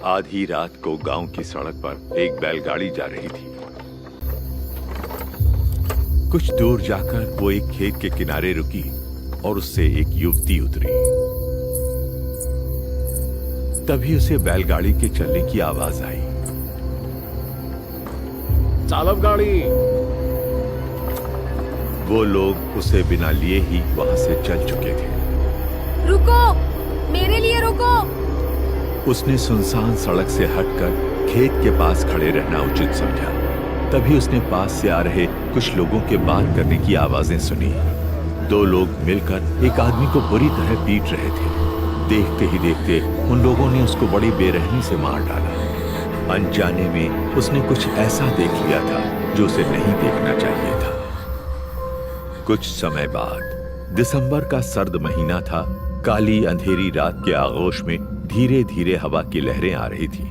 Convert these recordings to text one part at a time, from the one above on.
आधी रात को गांव की सड़क पर एक बैलगाड़ी जा रही थी। कुछ दूर जाकर वो एक खेत के किनारे रुकी और उससे एक युवती उतरी। तभी उसे बैलगाड़ी के चलने की आवाज आई। चालक गाड़ी। वो लोग उसे बिना लिए ही वहां से चल चुके थे। रुको, मेरे लिए रुको। उसने सुनसान सड़क से हटकर खेत के पास खड़े रहना उचित समझा। तभी उसने पास से आ रहे कुछ लोगों के बात करने की आवाजें सुनी। दो लोग मिलकर एक आदमी को बुरी तरह पीट रहे थे। देखते ही देखते उन लोगों ने उसको बड़ी बेरहमी से मार डाला। अनजाने में उसने कुछ ऐसा देख लिया था जो उसे नहीं देखना चाहिए था। कुछ समय बाद दिसंबर का सर्द महीना था। काली अंधेरी रात के आगोश में धीरे धीरे हवा की लहरें आ रही थी।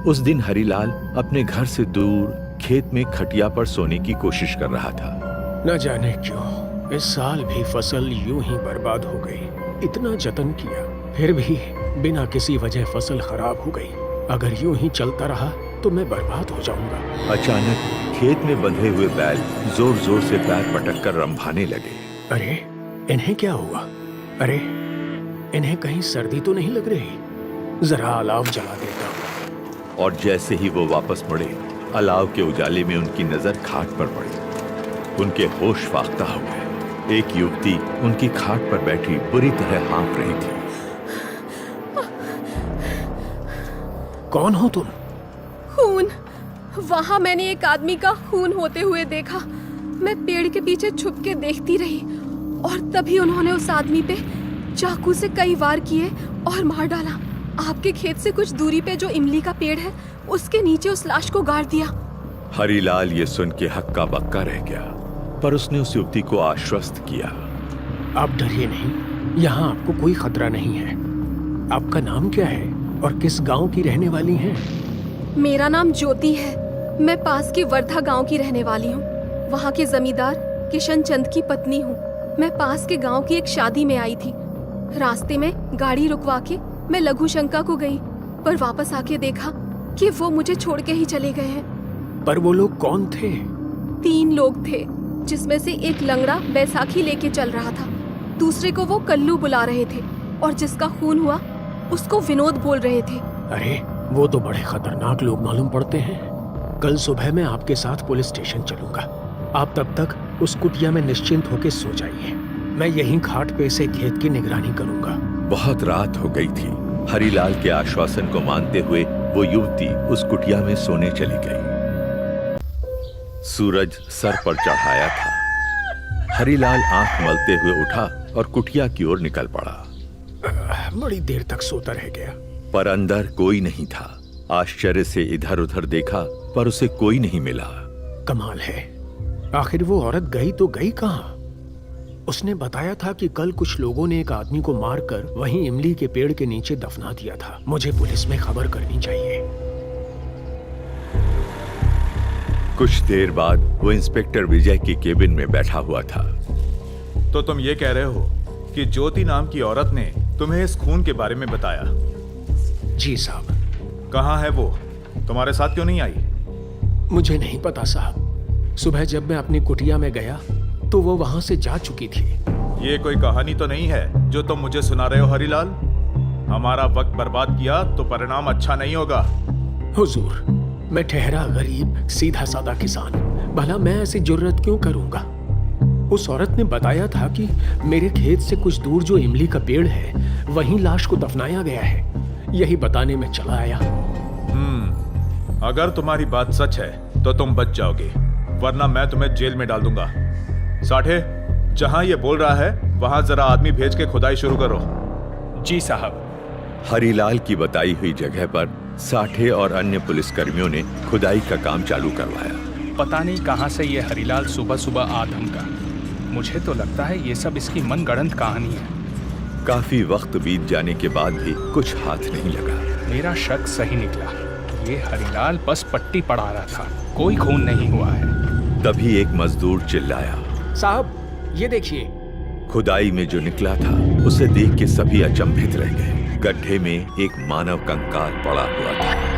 उस दिन हरिलाल अपने घर से दूर खेत में खटिया पर सोने की कोशिश कर रहा था। न जाने क्यों इस साल भी फसल यूं ही बर्बाद हो गई। इतना जतन किया फिर भी बिना किसी वजह फसल खराब हो गई। अगर यूं ही चलता रहा तो मैं बर्बाद हो जाऊंगा। अचानक खेत में बंधे हुए बैल जोर जोर से पैर पटक कर रंभाने लगे। अरे इन्हें क्या हुआ? अरे इन्हें कहीं सर्दी तो नहीं लग रही? जरा अलाव जला देता हूँ। और जैसे ही वो वापस मुड़े, अलाव के उजाले में उनकी नजर खाट पर पड़ी। उनके होश फाख्ता हो गए। एक युवती उनकी खाट पर बैठी बुरी तरह हाँफ रही थी। कौन हो तुम? खून। वहां मैंने एक आदमी का खून होते हुए देखा। मैं पेड़ के पीछे छुप के देखती रही और तभी उन्होंने उस आदमी पे चाकू से कई वार किए और मार डाला। आपके खेत से कुछ दूरी पे जो इमली का पेड़ है, उसके नीचे उस लाश को गाड़ दिया। हरिलाल ये सुन के हक्का बक्का रह गया, पर उसने उस युवती को आश्वस्त किया। आप डरिए नहीं, यहाँ आपको कोई खतरा नहीं है। आपका नाम क्या है और किस गांव की रहने वाली हैं? मेरा नाम ज्योति है। मैं पास के वर्धा गांव की रहने वाली हूँ। वहाँ के जमींदार किशन चंद की पत्नी हूँ। मैं पास के गांव की एक शादी में आई थी। रास्ते में गाड़ी रुकवा के मैं लघु शंका को गई, पर वापस आके देखा कि वो मुझे छोड़ के ही चले गए हैं। पर वो लोग कौन थे? 3 लोग थे, जिसमें से एक लंगड़ा बैसाखी लेके चल रहा था, दूसरे को वो कल्लू बुला रहे थे और जिसका खून हुआ उसको विनोद बोल रहे थे। अरे वो तो बड़े खतरनाक लोग मालूम पड़ते हैं। कल सुबह मैं आपके साथ पुलिस स्टेशन चलूंगा। आप तब तक उस कुटिया में निश्चिंत होकर सो जाइए। मैं यहीं खाट पे से खेत की निगरानी करूंगा। बहुत रात हो गई थी। हरिलाल के आश्वासन को मानते हुए वो युवती उस कुटिया में सोने चली गई। सूरज सर पर चढ़ाया था। हरिलाल आंख मलते हुए उठा और कुटिया की ओर निकल पड़ा। बड़ी देर तक सोता रह गया, पर अंदर कोई नहीं था। आश्चर्य से इधर उधर देखा, पर उसे कोई नहीं मिला। कमाल है, आखिर वो औरत गई तो गई कहाँ? उसने बताया था कि कल कुछ लोगों ने एक आदमी को मारकर वहीं इमली के पेड़ के नीचे दफना दिया था। मुझे पुलिस में खबर करनी चाहिए। कुछ देर बाद वो इंस्पेक्टर विजय की केबिन में बैठा हुआ था। तो तुम ये कह रहे हो कि ज्योति नाम की औरत ने तुम्हें इस खून के बारे में बताया? जी साहब। कहाँ है वो? तुम्हारे साथ क्यों नहीं आई? मुझे नहीं पता साहब। सुबह जब मैं अपनी कुटिया में गया तो वो वहां से जा चुकी थी। ये कोई कहानी तो नहीं है जो तुम मुझे सुना रहे हो हरिलाल? हमारा वक्त बर्बाद किया तो परिणाम अच्छा नहीं होगा। हुजूर, मैं ठहरा गरीब सीधा सादा किसान, भला मैं ऐसी जुर्रत क्यों करूंगा? उस औरत ने बताया था कि मेरे खेत से कुछ दूर जो इमली का पेड़ है, वहीं लाश को दफनाया गया है। यही बताने में चला आया। अगर तुम्हारी बात सच है तो तुम बच जाओगे, वरना मैं तुम्हें जेल में डाल दूंगा। साठे, जहां ये बोल रहा है वहां जरा आदमी भेज के खुदाई शुरू करो। जी साहब। हरिलाल की बताई हुई जगह पर साठे और अन्य पुलिसकर्मियों ने खुदाई का काम चालू करवाया। पता नहीं कहां से ये हरिलाल सुबह सुबह आ धमका। मुझे तो लगता है ये सब इसकी मनगढ़ंत कहानी है। काफी वक्त बीत जाने के बाद भी कुछ हाथ नहीं लगा। मेरा शक सही निकला। ये हरिलाल बस पट्टी पढ़ा रहा था, कोई खून नहीं हुआ है। तभी एक मजदूर चिल्लाया, साहब ये देखिए, खुदाई में जो निकला था उसे देख के सभी अचंभित रह गए। गड्ढे में एक मानव कंकाल पड़ा हुआ था।